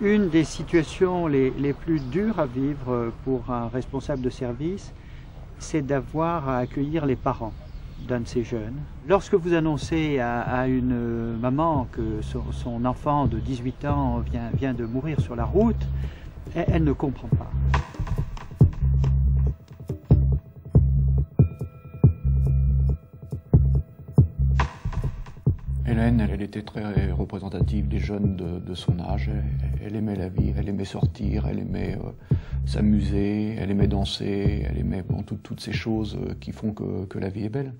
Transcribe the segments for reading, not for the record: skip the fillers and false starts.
Une des situations les plus dures à vivre pour un responsable de service, c'est d'avoir à accueillir les parents d'un de ces jeunes. Lorsque vous annoncez à une maman que son enfant de 18 ans vient de mourir sur la route, elle ne comprend pas. Hélène, elle était très représentative des jeunes de son âge. Elle aimait la vie, elle aimait sortir, elle aimait s'amuser, elle aimait danser, elle aimait toutes ces choses qui font que la vie est belle.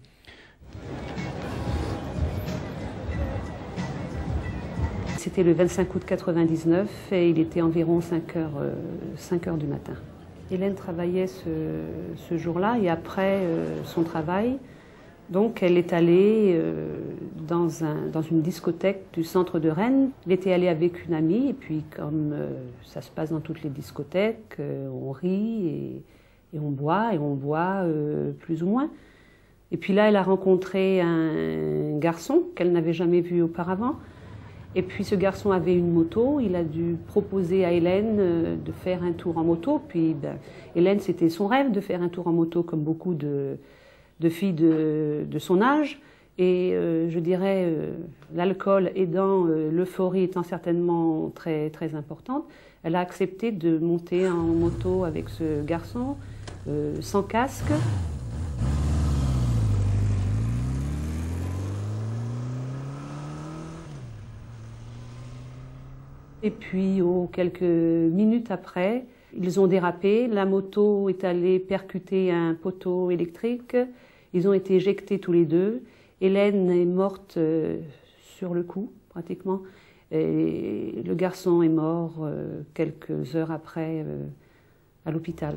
C'était le 25 août 99 et il était environ 5 heures du matin. Hélène travaillait ce jour-là et après son travail, donc elle est allée dans une discothèque du centre de Rennes. Elle était allée avec une amie et puis comme ça se passe dans toutes les discothèques, on rit et on boit plus ou moins. Et puis là elle a rencontré un garçon qu'elle n'avait jamais vu auparavant. Et puis ce garçon avait une moto, il a dû proposer à Hélène de faire un tour en moto. Puis Hélène, c'était son rêve de faire un tour en moto comme beaucoup de filles de son âge. Et je dirais, l'alcool aidant, l'euphorie étant certainement très, très importante, elle a accepté de monter en moto avec ce garçon, sans casque. Et puis, quelques minutes après, ils ont dérapé. La moto est allée percuter un poteau électrique. Ils ont été éjectés tous les deux. Hélène est morte sur le coup, pratiquement. Et le garçon est mort quelques heures après à l'hôpital.